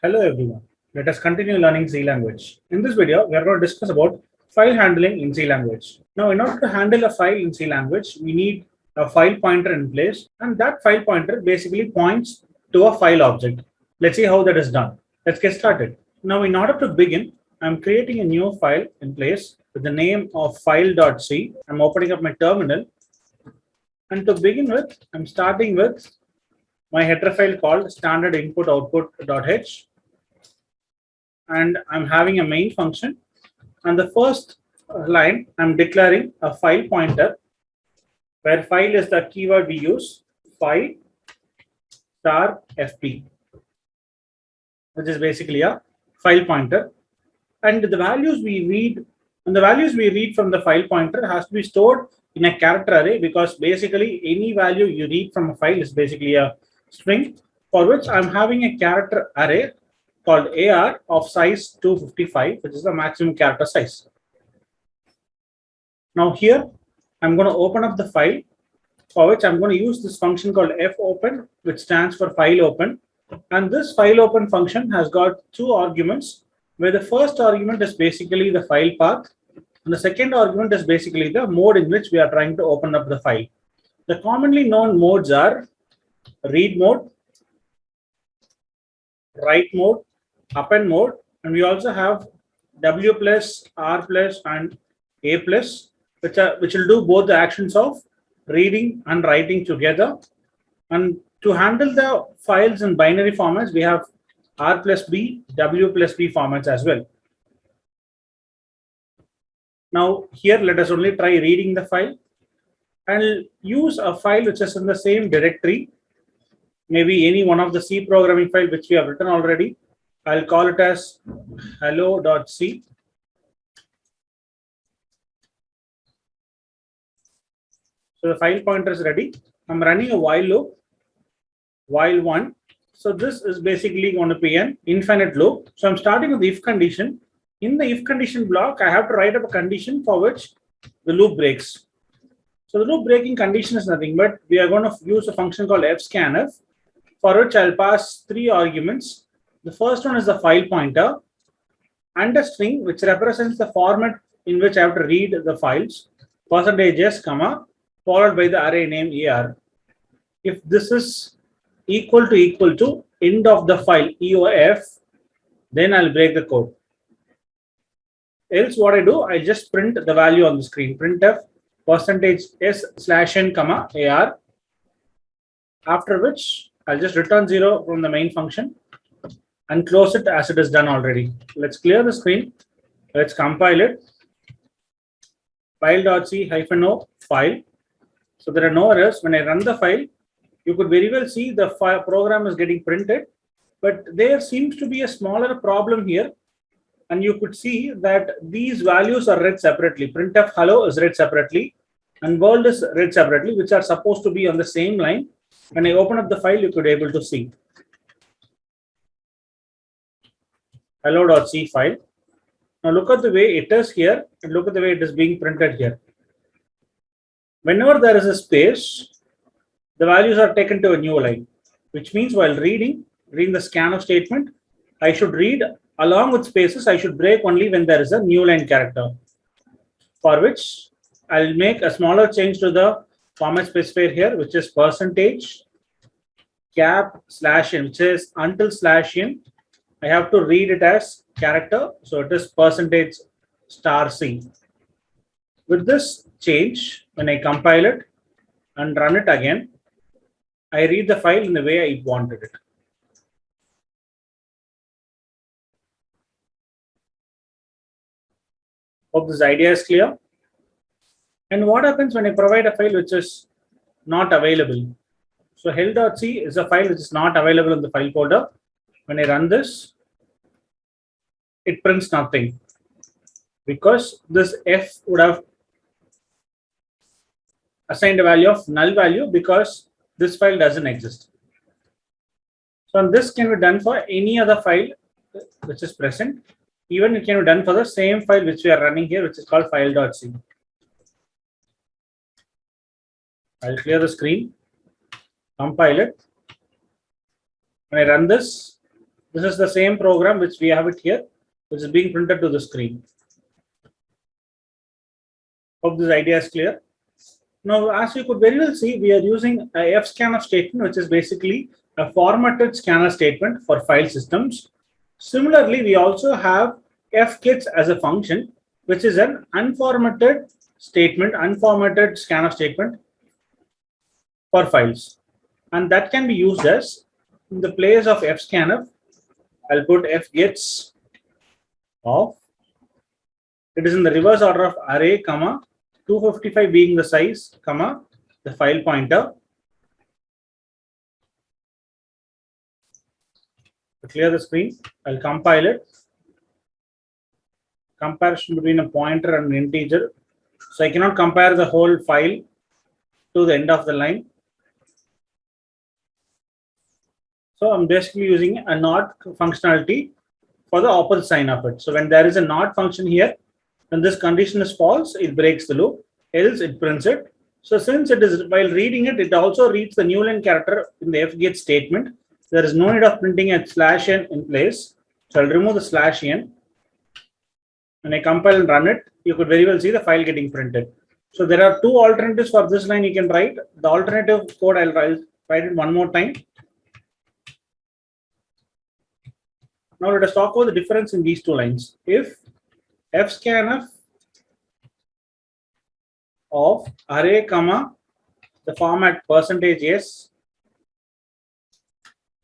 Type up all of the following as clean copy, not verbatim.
Hello everyone. Let us continue learning C language. In this video, we are going to discuss about file handling in C language. Now, in order to handle a file in C language, we need a file pointer in place, and that file pointer basically points to a file object. Let's see how that is done. Let's get started. Now, in order to begin, I'm creating a new file in place with the name of file.c. I'm opening up my terminal, and to begin with, I'm starting with my header file called standard input output.h, and I'm having a main function, and the first line I'm declaring a file pointer where file is the keyword we use, file star fp, which is basically a file pointer, and the values we read from the file pointer has to be stored in a character array, because basically any value you read from a file is basically a string, for which I'm having a character array called AR of size 255, which is the maximum character size. Now here, I'm going to open up the file, for which I'm going to use this function called fopen, which stands for file open. And this file open function has got two arguments, where the first argument is basically the file path, and the second argument is basically the mode in which we are trying to open up the file. The commonly known modes are read mode, write mode, append mode, and we also have W plus, R plus, and A plus, which will do both the actions of reading and writing together. And to handle the files in binary formats, we have R plus B, W plus B formats as well. Now here, let us only try reading the file. I'll use a file which is in the same directory, maybe any one of the C programming file which we have written already. I'll call it as hello.c. So the file pointer is ready. I'm running a while loop, while one. So this is basically going to be an infinite loop. So I'm starting with the if condition. In the if condition block, I have to write up a condition for which the loop breaks. So the loop breaking condition is nothing but we are going to use a function called fscanf, for which I'll pass three arguments. The first one is the file pointer and a string which represents the format in which I have to read the files, %s, comma, followed by the array name AR. If this is equal to end of the file EOF, then I'll break the code. Else what I do, I just print the value on the screen, printf %s/n, comma, AR, after which I'll just return 0 from the main function and close it as it is done already. Let's clear the screen. Let's compile it. File.c -o file. So there are no errors. When I run the file, you could very well see the file program is getting printed, but there seems to be a smaller problem here. And you could see that these values are read separately. Printf hello is read separately, and world is read separately, which are supposed to be on the same line. When I open up the file, you could be able to see hello.c file. Now look at the way it is here, and look at the way it is being printed here. Whenever there is a space, the values are taken to a new line, which means while reading the scanf statement, I should read along with spaces. I should break only when there is a new line character, for which I'll make a smaller change to the format specifier here, which is %cap/n, which is until /n. I have to read it as character, so it is %*c. With this change, when I compile it and run it again, I read the file in the way I wanted it. Hope this idea is clear. And what happens when I provide a file which is not available? So hell.c is a file which is not available in the file folder. When I run this, it prints nothing, because this f would have assigned a value of null value, because this file doesn't exist. So this can be done for any other file which is present. Even it can be done for the same file which we are running here, which is called file.c. I'll clear the screen, compile it. When I run this This is the same program which we have it here, which is being printed to the screen. Hope this idea is clear. Now, as you could very well see, we are using a fscanf statement, which is basically a formatted scanner statement for file systems. Similarly, we also have fkits as a function, which is an unformatted statement, unformatted scanner statement for files. And that can be used as, in the place of fscanf, I'll put fgets of, it is in the reverse order of array, comma, 255 being the size, comma, the file pointer. To clear the screen, I'll compile it. Comparison between a pointer and an integer. So I cannot compare the whole file to the end of the line. So I'm basically using a not functionality for the opposite sign of it. So when there is a not function here, when this condition is false, it breaks the loop, else it prints it. So since it is, while reading it, it also reads the new line character in the fget statement. There is no need of printing a /n in place. So I'll remove the /n. When I compile and run it, you could very well see the file getting printed. So there are two alternatives for this line you can write. The alternative code, I'll write it one more time. Now let us talk about the difference in these two lines. If fscanf of array, comma, the format %s,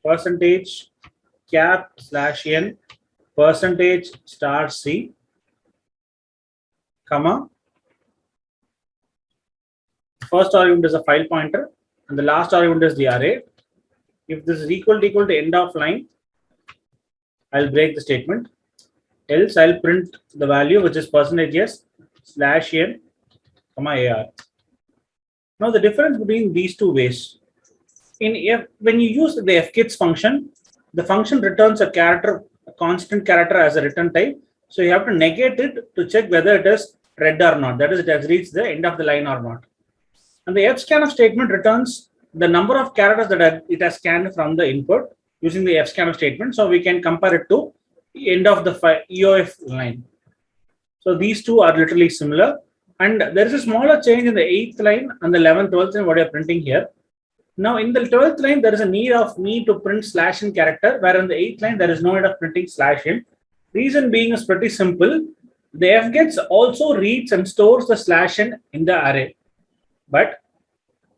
%cap/n, %*c, comma, first argument is a file pointer and the last argument is the array. If this is equal to end of line, I'll break the statement. Else I'll print the value, which is %s/n, comma, ar. Now the difference between these two ways. When you use the fkits function, the function returns a constant character as a return type. So you have to negate it to check whether it is read or not. That is, it has reached the end of the line or not. And the fscanf statement returns the number of characters that it has scanned from the input using the fscanf statement. So we can compare it to the end of the EOF line. So these two are literally similar. And there is a smaller change in the 8th line and the 11th, 12th line, what you're printing here. Now in the 12th line, there is a need of me to print /n character, where in the 8th line, there is no need of printing /n. Reason being is pretty simple. The fgets also reads and stores the /n in the array. But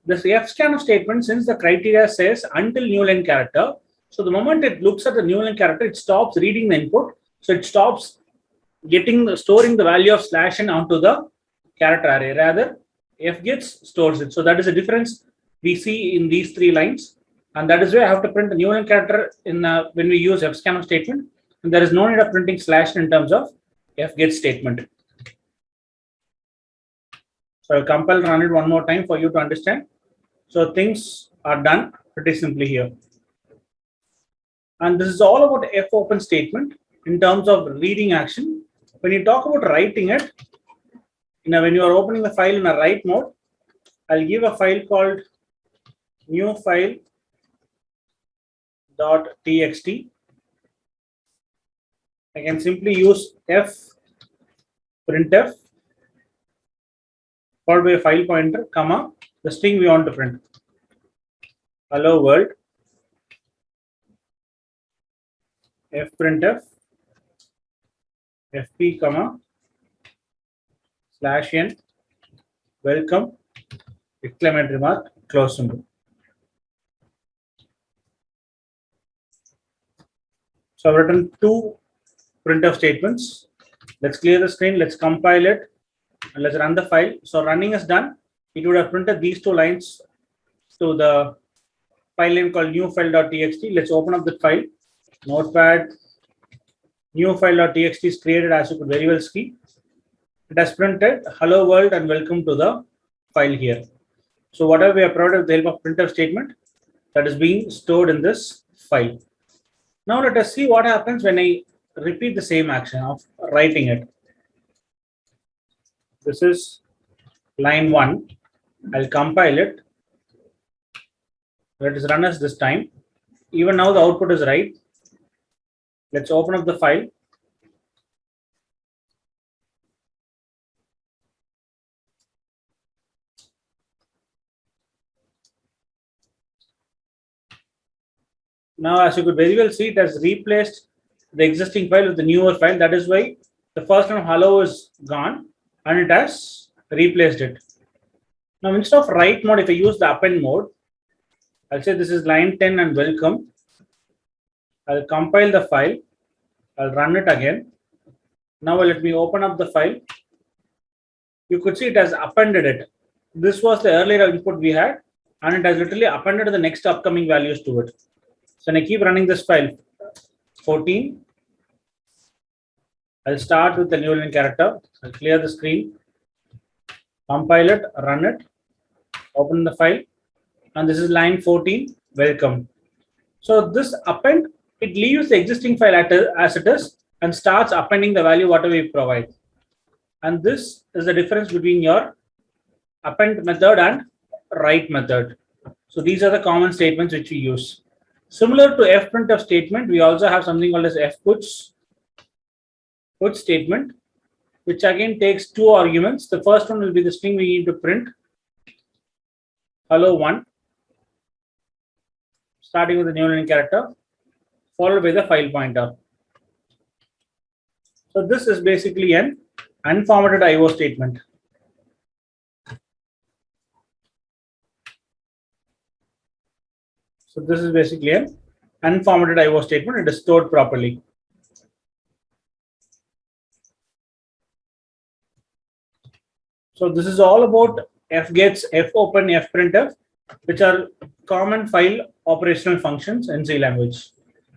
this fscanf statement, since the criteria says until new line character, so the moment it looks at the new line character, it stops reading the input. So it stops storing the value of /n onto the character array. Rather, fgets stores it. So that is a difference we see in these three lines, and that is why I have to print the new line character in when we use fscanf statement, and there is no need of printing /n in terms of fget statement. So I'll compile and run it one more time for you to understand. So things are done pretty simply here, and this is all about fopen statement in terms of reading action. When you talk about writing it, when you are opening the file in a write mode, I'll give a file called new file.txt. I can simply use printf followed by a file pointer, comma, the string we want to print. Hello world, fprintf, fp, comma, /n, welcome, exclamatory mark, close symbol. So I've written two printf statements. Let's clear the screen, let's compile it, and let's run the file. So running is done. It would have printed these two lines to the file name called new file.txt. Let's open up the file. Notepad, new file.txt is created, as you could very well see. It has printed hello world and welcome to the file here. So whatever we have provided with the help of printf statement, that is being stored in this file. Now let us see what happens when I repeat the same action of writing it. This is line 1. I'll compile it. Let us run as this time. Even now the output is right. Let's open up the file. Now, as you could very well see, it has replaced the existing file with the newer file. That is why the first one, hello, is gone and it has replaced it. Now, instead of write mode, if I use the append mode, I'll say this is line 10 and welcome. I'll compile the file. I'll run it again. Now, let me open up the file. You could see it has appended it. This was the earlier input we had, and it has literally appended the next upcoming values to it. So when I keep running this file, 14, I'll start with the new line character. I'll clear the screen, compile it, run it, open the file, and this is line 14, welcome. So this append, it leaves the existing file as it is and starts appending the value whatever we provide. And this is the difference between your append method and write method. So these are the common statements which we use. Similar to fprintf statement, we also have something called as fputs statement, which again takes two arguments. The first one will be the string we need to print, hello1, starting with the new line character, followed by the file pointer. So this is basically an unformatted IO statement. So this is basically an unformatted IO statement. It is stored properly. So this is all about fgets, fopen, fprintf, which are common file operational functions in C language.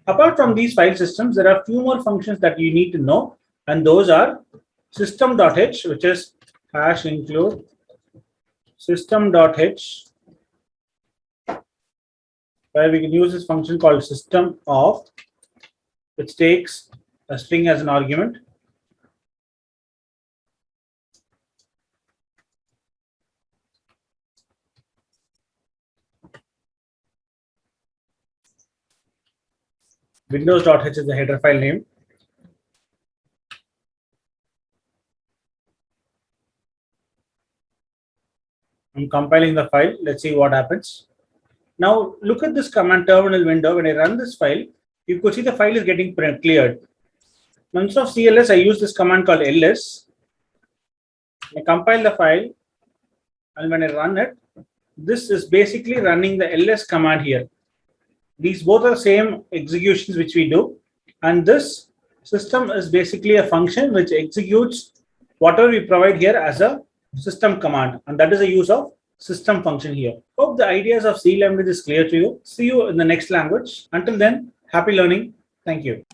Apart from these file systems, there are a few more functions that you need to know, and those are system.h, which is hash include system.h, where we can use this function called system of, which takes a string as an argument. Windows.h is the header file name. I'm compiling the file. Let's see what happens. Now look at this command terminal window. When I run this file, you could see the file is getting cleared. Now, instead of CLS, I use this command called ls. I compile the file, and when I run it, this is basically running the ls command here. These both are the same executions which we do, and this system is basically a function which executes whatever we provide here as a system command, and that is the use of system function here. Hope the ideas of C language is clear to you. See you in the next language. Until then, happy learning. Thank you.